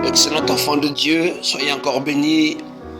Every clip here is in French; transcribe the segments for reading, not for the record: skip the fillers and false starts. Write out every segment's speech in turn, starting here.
Excellent enfant de Dieu, soyez encore bénis,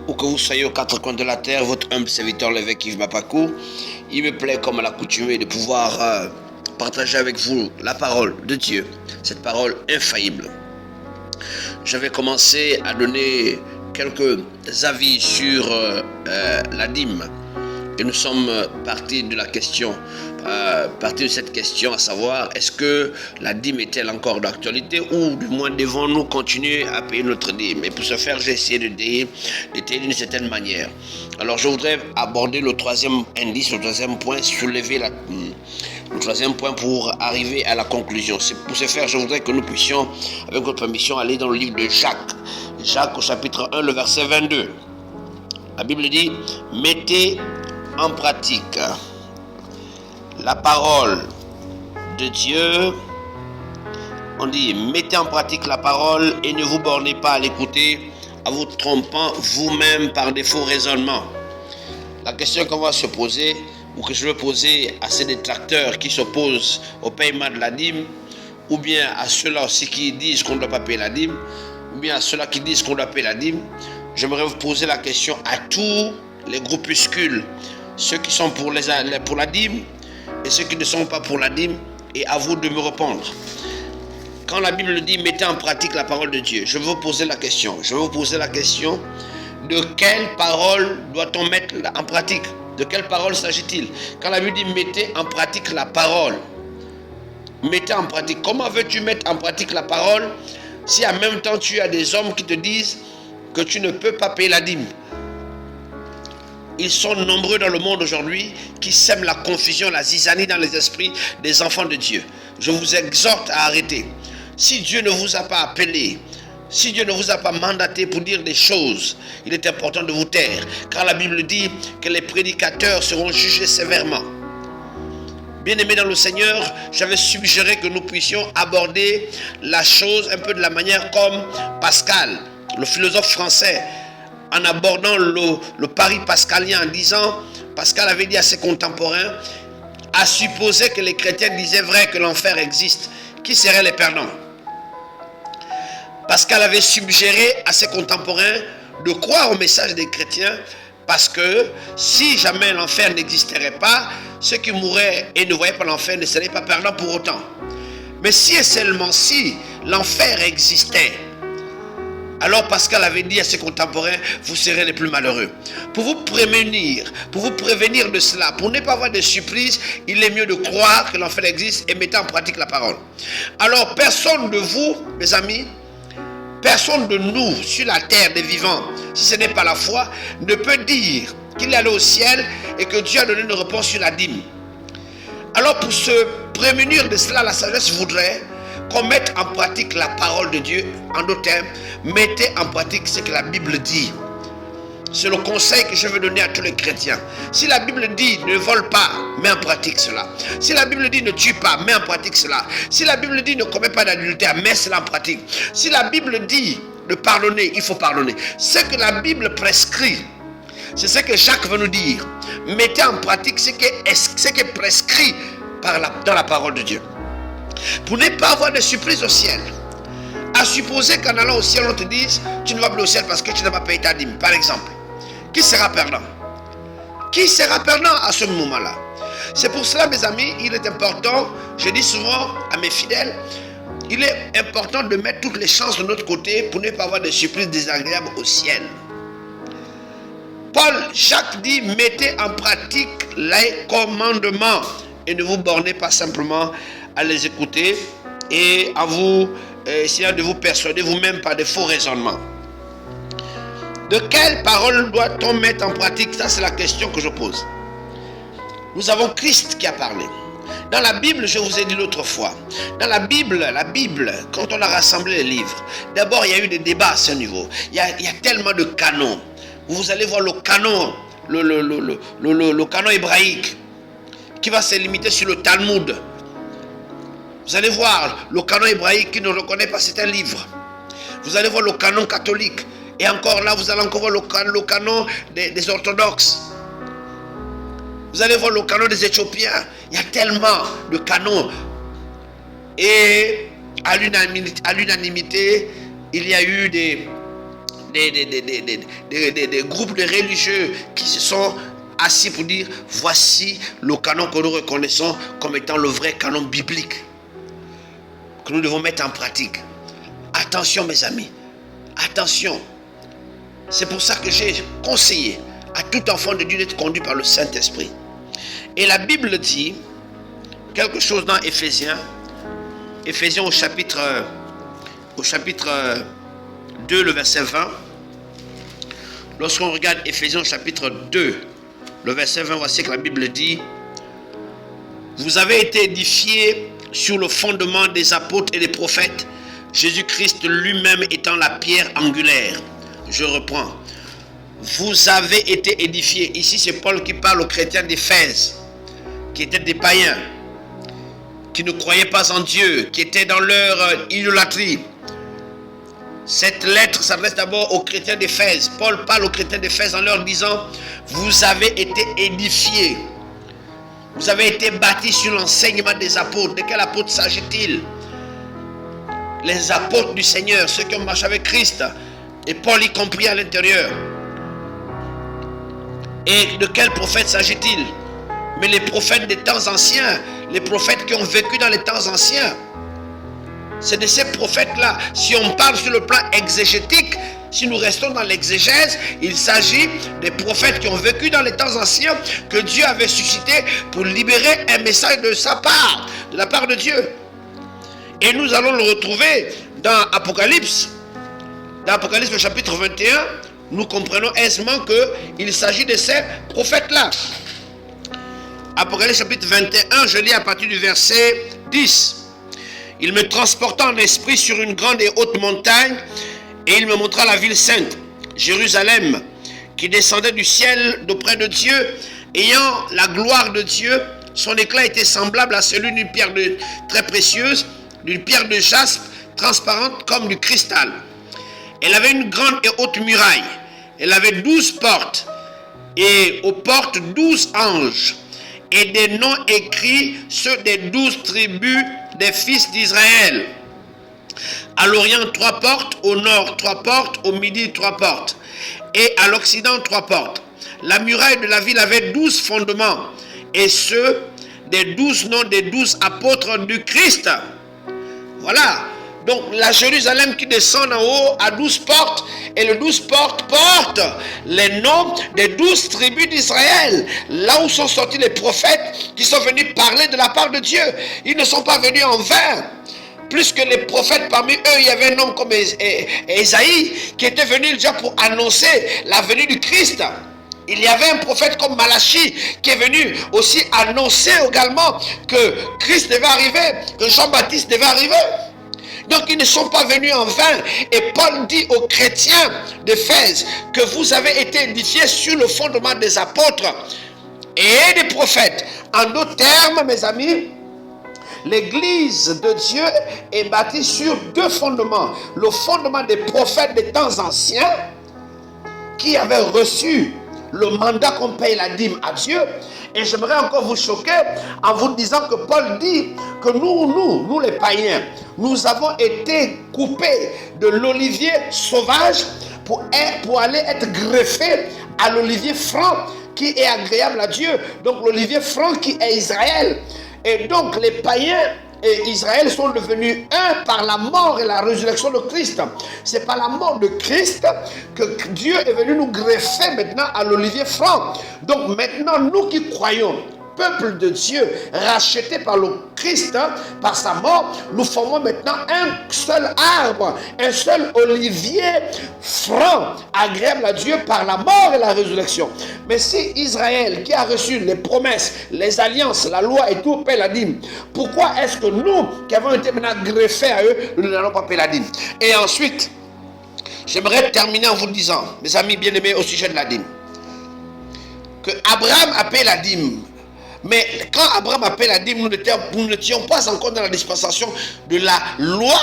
où que vous soyez aux quatre coins de la terre, votre humble serviteur l'évêque Yves Mapakou. Il me plaît, comme à l'accoutumée, de pouvoir partager avec vous la parole de Dieu, cette parole infaillible. Je vais commencer à donner quelques avis sur la dîme. Et nous sommes partis de la question, partis de cette question, à savoir, est-ce que la dîme est-elle encore d'actualité ou du moins devons-nous continuer à payer notre dîme? Et pour ce faire, j'ai essayé de détailler d'une certaine manière. Alors, je voudrais aborder le troisième indice, le troisième point, soulever le troisième point pour arriver à la conclusion. Pour ce faire, je voudrais que nous puissions, avec votre permission, aller dans le livre de Jacques. Jacques au chapitre 1, le verset 22. La Bible dit, mettez en pratique la parole de Dieu. On dit, mettez en pratique la parole et ne vous bornez pas à l'écouter, à vous trompant vous-même par des faux raisonnements. La question qu'on va se poser, ou que je veux poser à ces détracteurs qui s'opposent au paiement de la dîme, ou bien à ceux-là aussi qui disent qu'on ne doit pas payer la dîme, ou bien à ceux-là qui disent qu'on doit payer la dîme, j'aimerais vous poser la question à tous les groupuscules, ceux qui sont pour la dîme et ceux qui ne sont pas pour la dîme, et à vous de me répondre. Quand la Bible dit mettez en pratique la parole de Dieu, je vais vous poser la question. Je vais vous poser la question, de quelle parole doit-on mettre en pratique? De quelle parole s'agit-il? Quand la Bible dit mettez en pratique la parole, mettez en pratique. Comment veux-tu mettre en pratique la parole si en même temps tu as des hommes qui te disent que tu ne peux pas payer la dîme? Ils sont nombreux dans le monde aujourd'hui qui sèment la confusion, la zizanie dans les esprits des enfants de Dieu. Je vous exhorte à arrêter. Si Dieu ne vous a pas appelé, si Dieu ne vous a pas mandaté pour dire des choses, il est important de vous taire. Car la Bible dit que les prédicateurs seront jugés sévèrement. Bien-aimés dans le Seigneur, j'avais suggéré que nous puissions aborder la chose un peu de la manière comme Pascal, le philosophe français, en abordant le pari pascalien, en disant, Pascal avait dit à ses contemporains, à supposer que les chrétiens disaient vrai que l'enfer existe, qui seraient les perdants? Pascal avait suggéré à ses contemporains de croire au message des chrétiens, parce que si jamais l'enfer n'existerait pas, ceux qui mourraient et ne voyaient pas l'enfer ne seraient pas perdants pour autant. Mais si et seulement si l'enfer existait, alors Pascal avait dit à ses contemporains, vous serez les plus malheureux. Pour vous prévenir de cela, pour ne pas avoir de surprise, il est mieux de croire que l'enfer existe et mettre en pratique la parole. Alors personne de vous, mes amis, personne de nous sur la terre des vivants, si ce n'est pas la foi, ne peut dire qu'il est allé au ciel et que Dieu a donné une réponse sur la dîme. Alors pour se prémunir de cela, la sagesse voudrait qu'on mette en pratique la parole de Dieu. En d'autres termes, mettez en pratique ce que la Bible dit. C'est le conseil que je veux donner à tous les chrétiens. Si la Bible dit ne vole pas, mets en pratique cela. Si la Bible dit ne tue pas, mets en pratique cela. Si la Bible dit ne commets pas d'adultère, mets cela en pratique. Si la Bible dit de pardonner, il faut pardonner. Ce que la Bible prescrit, c'est ce que Jacques veut nous dire. Mettez en pratique ce qui est prescrit dans la parole de Dieu. Pour ne pas avoir de surprise au ciel. À supposer qu'en allant au ciel, on te dise tu ne vas plus au ciel parce que tu n'as pas payé ta dîme, par exemple. Qui sera perdant? Qui sera perdant à ce moment-là? C'est pour cela, mes amis, il est important, je dis souvent à mes fidèles, il est important de mettre toutes les chances de notre côté pour ne pas avoir de surprises désagréables au ciel. Jacques dit, mettez en pratique les commandements et ne vous bornez pas simplement à les écouter et à vous essayer de vous persuader vous-même par des faux raisonnements. De quelle parole doit-on mettre en pratique? Ça, c'est la question que je pose. Nous avons Christ qui a parlé. Dans la Bible, je vous ai dit l'autre fois, dans la Bible, quand on a rassemblé les livres, d'abord il y a eu des débats à ce niveau. Il y a tellement de canons. Vous allez voir le canon, le canon hébraïque, qui va se limiter sur le Talmud. Vous allez voir le canon hébraïque qui ne reconnaît pas certains livres. Vous allez voir le canon catholique. Et encore là, vous allez encore voir le canon des orthodoxes. Vous allez voir le canon des Éthiopiens. Il y a tellement de canons. Et à l'unanimité, il y a eu des groupes de religieux qui se sont assis pour dire voici le canon que nous reconnaissons comme étant le vrai canon biblique que nous devons mettre en pratique. Attention mes amis, attention. C'est pour ça que j'ai conseillé à tout enfant de Dieu d'être conduit par le Saint-Esprit. Et la Bible dit quelque chose dans Éphésiens au chapitre 2, le verset 20. Lorsqu'on regarde Éphésiens au chapitre 2, le verset 20, voici que la Bible dit: vous avez été édifiés sur le fondement des apôtres et des prophètes, Jésus-Christ lui-même étant la pierre angulaire. Je reprends. Vous avez été édifiés. Ici, c'est Paul qui parle aux chrétiens d'Éphèse, qui étaient des païens, qui ne croyaient pas en Dieu, qui étaient dans leur idolâtrie. Cette lettre s'adresse d'abord aux chrétiens d'Éphèse. Paul parle aux chrétiens d'Éphèse en leur disant: vous avez été édifiés. Vous avez été bâtis sur l'enseignement des apôtres. De quel apôtre s'agit-il? Les apôtres du Seigneur, ceux qui ont marché avec Christ. Et Paul y compris à l'intérieur. Et de quel prophète s'agit-il? Mais les prophètes des temps anciens, les prophètes qui ont vécu dans les temps anciens. C'est de ces prophètes-là. Si on parle sur le plan exégétique, si nous restons dans l'exégèse, il s'agit des prophètes qui ont vécu dans les temps anciens, que Dieu avait suscité pour libérer un message de sa part, de la part de Dieu. Et nous allons le retrouver dans Apocalypse. Dans Apocalypse au chapitre 21, nous comprenons aisément qu'il s'agit de ces prophètes-là. Apocalypse chapitre 21, je lis à partir du verset 10. Il me transporta en esprit sur une grande et haute montagne, et il me montra la ville sainte, Jérusalem, qui descendait du ciel d'auprès de Dieu, ayant la gloire de Dieu. Son éclat était semblable à celui d'une pierre très précieuse, d'une pierre de jaspe, transparente comme du cristal. Elle avait une grande et haute muraille. Elle avait 12 portes, et aux portes 12 anges, et des noms écrits, ceux des 12 tribus des fils d'Israël. À l'Orient, 3 portes, au Nord, 3 portes, au Midi, 3 portes, et à l'Occident, 3 portes. La muraille de la ville avait 12 fondements, et ceux des 12 noms des 12 apôtres du Christ. Voilà. Donc la Jérusalem qui descend en haut à 12 portes, et les 12 portes portent les noms des 12 tribus d'Israël, là où sont sortis les prophètes qui sont venus parler de la part de Dieu. Ils ne sont pas venus en vain. Plus que les prophètes, parmi eux, il y avait un homme comme Ésaïe qui était venu déjà pour annoncer la venue du Christ. Il y avait un prophète comme Malachie qui est venu aussi annoncer également que Christ devait arriver, que Jean-Baptiste devait arriver. Donc ils ne sont pas venus en vain. Et Paul dit aux chrétiens d'Éphèse que vous avez été édifiés sur le fondement des apôtres et des prophètes. En d'autres termes, mes amis, l'église de Dieu est bâtie sur 2 fondements. Le fondement des prophètes des temps anciens qui avaient reçu le mandat qu'on paye la dîme à Dieu. Et j'aimerais encore vous choquer en vous disant que Paul dit que nous les païens, nous avons été coupés de l'olivier sauvage pour aller être greffés à l'olivier franc qui est agréable à Dieu. Donc l'olivier franc qui est Israël. Et donc les païens et Israël sont devenus un par la mort et la résurrection de Christ. C'est par la mort de Christ que Dieu est venu nous greffer maintenant à l'olivier franc. Donc maintenant, nous qui croyons, peuple de Dieu, racheté par le Christ, par sa mort, nous formons maintenant un seul arbre, un seul olivier franc, agréable à Dieu par la mort et la résurrection. Mais si Israël, qui a reçu les promesses, les alliances, la loi et tout, paie la dîme, pourquoi est-ce que nous, qui avons été maintenant greffés à eux, nous n'allons pas payer la dîme? Et ensuite, j'aimerais terminer en vous disant, mes amis bien-aimés, au sujet de la dîme, que Abraham a payé la dîme. Mais quand Abraham a payé la dîme, nous n'étions pas encore dans la dispensation de la loi.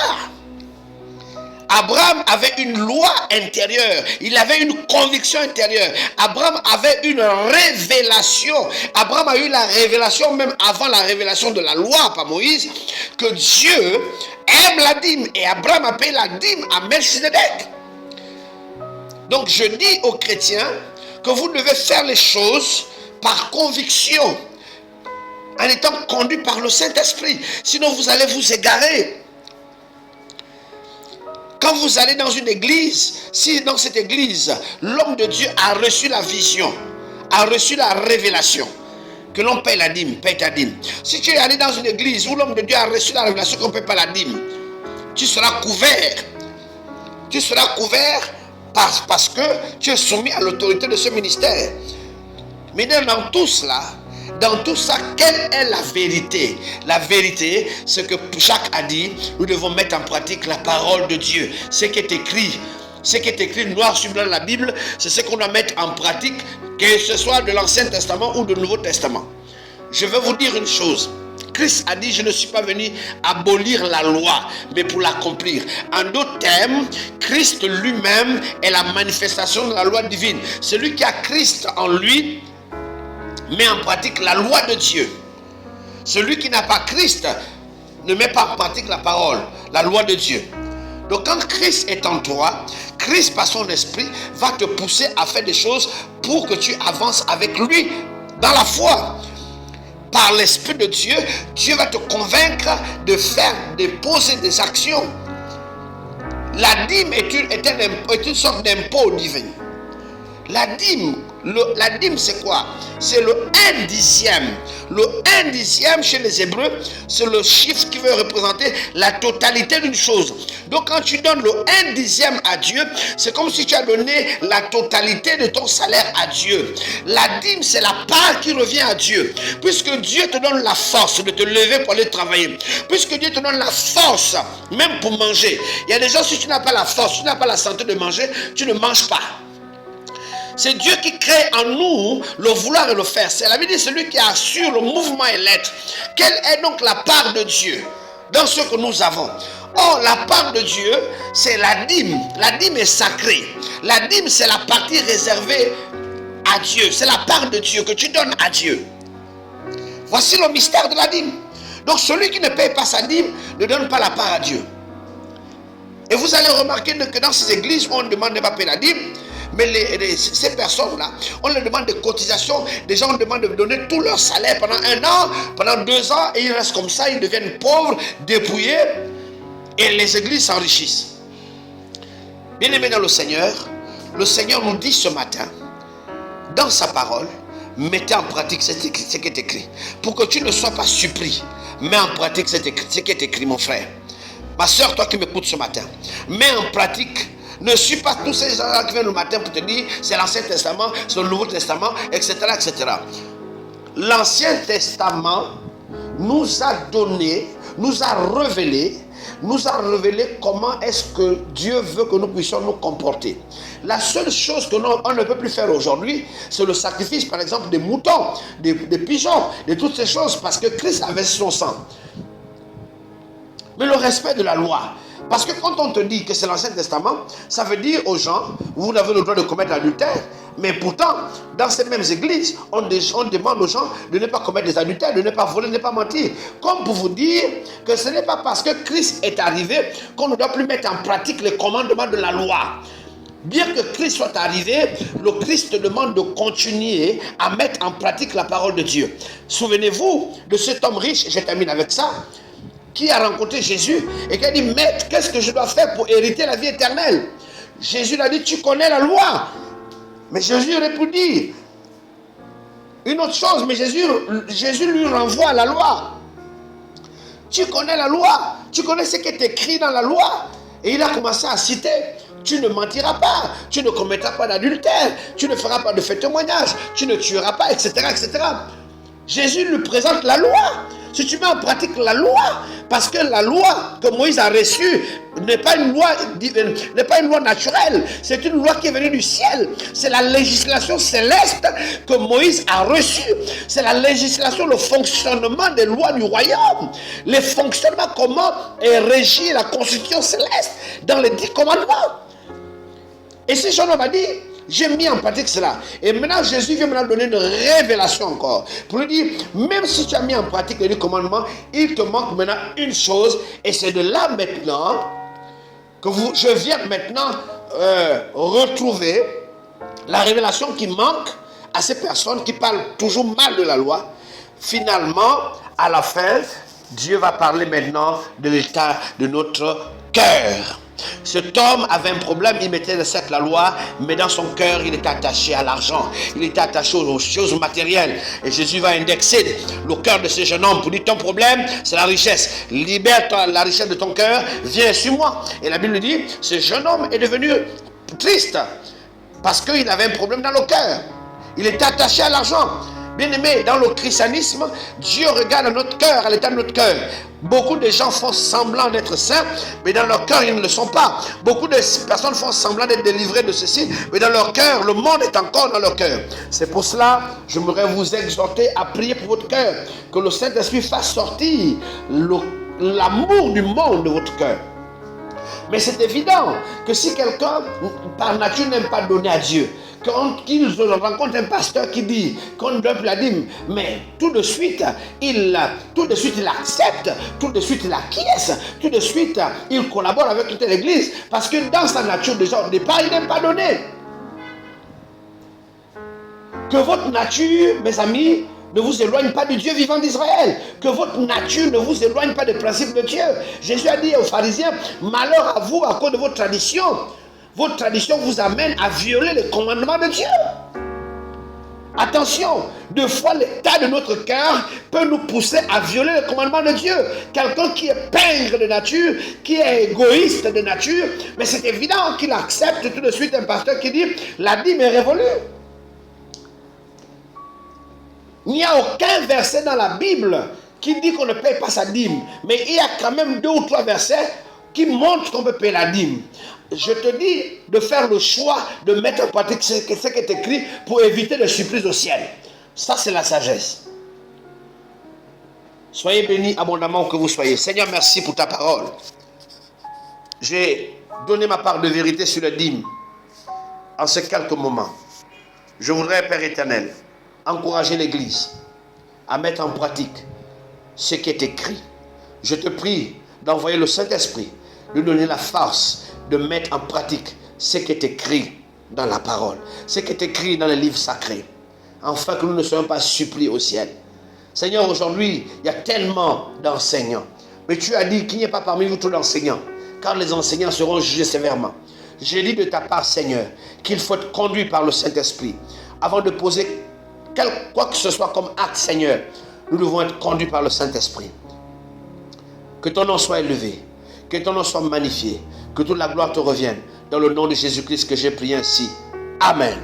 Abraham avait une loi intérieure, il avait une conviction intérieure. Abraham avait une révélation. Abraham a eu la révélation même avant la révélation de la loi par Moïse, que Dieu aime la dîme. Et Abraham a payé la dîme à Melchizedek. Donc je dis aux chrétiens que vous devez faire les choses par conviction, en étant conduit par le Saint-Esprit. Sinon vous allez vous égarer. Quand vous allez dans une église, si dans cette église, l'homme de Dieu a reçu la vision, a reçu la révélation, que l'on paye la dîme, paye ta dîme. Si tu es allé dans une église où l'homme de Dieu a reçu la révélation qu'on ne paye pas la dîme, tu seras couvert. Tu seras couvert parce que tu es soumis à l'autorité de ce ministère. Mais dans tout cela, dans tout ça, quelle est la vérité? La vérité, c'est que Jacques a dit, nous devons mettre en pratique la parole de Dieu. Ce qui est écrit, noir sur blanc dans la Bible, c'est ce qu'on doit mettre en pratique, que ce soit de l'Ancien Testament ou du Nouveau Testament. Je vais vous dire une chose. Christ a dit, je ne suis pas venu abolir la loi, mais pour l'accomplir. En d'autres termes, Christ lui-même est la manifestation de la loi divine. Celui qui a Christ en lui met en pratique la loi de Dieu. Celui qui n'a pas Christ ne met pas en pratique la parole, la loi de Dieu. Donc quand Christ est en toi, Christ par son esprit va te pousser à faire des choses pour que tu avances avec lui dans la foi. Par l'esprit de Dieu, Dieu va te convaincre de faire, de poser des actions. La dîme est une sorte d'impôt divin. La dîme, c'est quoi? C'est le 1/10. Le 1/10 chez les Hébreux, c'est le chiffre qui veut représenter la totalité d'une chose. Donc quand tu donnes le 1/10 à Dieu, c'est comme si tu as donné la totalité de ton salaire à Dieu. La dîme, c'est la part qui revient à Dieu. Puisque Dieu te donne la force de te lever pour aller travailler. Puisque Dieu te donne la force, même pour manger. Il y a des gens, si tu n'as pas la force, si tu n'as pas la santé de manger, tu ne manges pas. C'est Dieu qui crée en nous le vouloir et le faire. C'est la vie de celui qui assure le mouvement et l'être. Quelle est donc la part de Dieu dans ce que nous avons? Or, la part de Dieu, c'est la dîme. La dîme est sacrée. La dîme, c'est la partie réservée à Dieu. C'est la part de Dieu que tu donnes à Dieu. Voici le mystère de la dîme. Donc, celui qui ne paye pas sa dîme ne donne pas la part à Dieu. Et vous allez remarquer que dans ces églises où on ne demande pas payer la dîme, mais ces personnes-là, on leur demande des cotisations. Des gens demandent de donner tout leur salaire pendant 1 an, pendant 2 ans, et ils restent comme ça, ils deviennent pauvres, dépouillés, et les églises s'enrichissent. Bien-aimés dans le Seigneur nous dit ce matin, dans sa parole, mettez en pratique ce qui est écrit. Pour que tu ne sois pas surpris, mets en pratique ce qui est écrit, mon frère. Ma soeur, toi qui m'écoutes ce matin, mets en pratique. Ne suis pas tous ces gens-là qui viennent le matin pour te dire c'est l'Ancien Testament, c'est le Nouveau Testament, etc., etc. L'Ancien Testament nous a donné, nous a révélé comment est-ce que Dieu veut que nous puissions nous comporter. La seule chose que on ne peut plus faire aujourd'hui, c'est le sacrifice, par exemple, des moutons, des pigeons, de toutes ces choses, parce que Christ avait son sang. Mais le respect de la loi. Parce que quand on te dit que c'est l'Ancien Testament, ça veut dire aux gens, vous avez le droit de commettre l'adultère. Mais pourtant, dans ces mêmes églises, on demande aux gens de ne pas commettre des adultères, de ne pas voler, de ne pas mentir. Comme pour vous dire que ce n'est pas parce que Christ est arrivé qu'on ne doit plus mettre en pratique les commandements de la loi. Bien que Christ soit arrivé, le Christ te demande de continuer à mettre en pratique la parole de Dieu. Souvenez-vous de cet homme riche, je termine avec ça, qui a rencontré Jésus et qui a dit, maître, qu'est-ce que je dois faire pour hériter la vie éternelle? Jésus lui a dit, tu connais la loi. Mais Jésus répondit une autre chose, mais Jésus lui renvoie à la loi. Tu connais la loi, tu connais ce qui est écrit dans la loi. Et il a commencé à citer, tu ne mentiras pas, tu ne commettras pas d'adultère, tu ne feras pas de faux témoignage, tu ne tueras pas, etc., etc. Jésus lui présente la loi. Si tu mets en pratique la loi, parce que la loi que Moïse a reçue n'est pas une loi naturelle, c'est une loi qui est venue du ciel. C'est la législation céleste que Moïse a reçue. C'est la législation, le fonctionnement des lois du royaume. Les fonctionnements, comment est régie la constitution céleste dans les 10 commandements. Et ce jeune homme a dit, j'ai mis en pratique cela. Et maintenant, Jésus vient maintenant donner une révélation encore. Pour lui dire, même si tu as mis en pratique les 10 commandements, il te manque maintenant une chose. Et c'est de là maintenant que je viens maintenant retrouver la révélation qui manque à ces personnes qui parlent toujours mal de la loi. Finalement, à la fin, Dieu va parler maintenant de l'état de notre cœur. Cet homme avait un problème, il mettait cette la loi, mais dans son cœur, il était attaché à l'argent, il était attaché aux choses matérielles. Et Jésus va indexer le cœur de ce jeune homme pour dire, ton problème, c'est la richesse. Libère la richesse de ton cœur, viens sur moi. Et la Bible dit, ce jeune homme est devenu triste parce qu'il avait un problème dans le cœur. Il était attaché à l'argent. Bien aimé, dans le christianisme, Dieu regarde à notre cœur, à l'état de notre cœur. Beaucoup de gens font semblant d'être saints, mais dans leur cœur, ils ne le sont pas. Beaucoup de personnes font semblant d'être délivrées de ceci, mais dans leur cœur, le monde est encore dans leur cœur. C'est pour cela, je voudrais vous exhorter à prier pour votre cœur, que le Saint-Esprit fasse sortir l'amour du monde de votre cœur. Mais c'est évident que si quelqu'un, par nature, n'aime pas donner à Dieu, quand il rencontre un pasteur qui dit qu'on donne la dîme, mais tout de suite il accepte, tout de suite il acquiesce, tout de suite il collabore avec toute l'église, parce que dans sa nature déjà au départ, il n'aime pas donner. Que votre nature, mes amis, ne vous éloigne pas du Dieu vivant d'Israël. Que votre nature ne vous éloigne pas des principes de Dieu. Jésus a dit aux pharisiens, malheur à vous à cause de votre tradition. Votre tradition vous amène à violer les commandements de Dieu. Attention, deux fois l'état de notre cœur peut nous pousser à violer les commandements de Dieu. Quelqu'un qui est pingre de nature, qui est égoïste de nature, mais c'est évident qu'il accepte tout de suite un pasteur qui dit, la dîme est révolue. Il n'y a aucun verset dans la Bible qui dit qu'on ne paye pas sa dîme. Mais il y a quand même 2 ou 3 versets qui montrent qu'on peut payer la dîme. Je te dis de faire le choix de mettre en pratique ce qui est écrit pour éviter le surprise au ciel. Ça, c'est la sagesse. Soyez bénis abondamment que vous soyez. Seigneur, merci pour ta parole. J'ai donné ma part de vérité sur la dîme en ces quelques moments. Je voudrais, Père éternel, encourager l'Église à mettre en pratique ce qui est écrit. Je te prie d'envoyer le Saint-Esprit, de donner la force de mettre en pratique ce qui est écrit dans la parole, ce qui est écrit dans les livres sacrés, afin que nous ne soyons pas suppliés au ciel. Seigneur, aujourd'hui, il y a tellement d'enseignants, mais tu as dit qu'il n'y a pas parmi vous tous d'enseignants, car les enseignants seront jugés sévèrement. J'ai dit de ta part, Seigneur, qu'il faut être conduit par le Saint-Esprit. Avant de poser quoi que ce soit comme acte, Seigneur, nous devons être conduits par le Saint-Esprit. Que ton nom soit élevé, que ton nom soit magnifié, que toute la gloire te revienne. Dans le nom de Jésus-Christ que j'ai prié ainsi. Amen.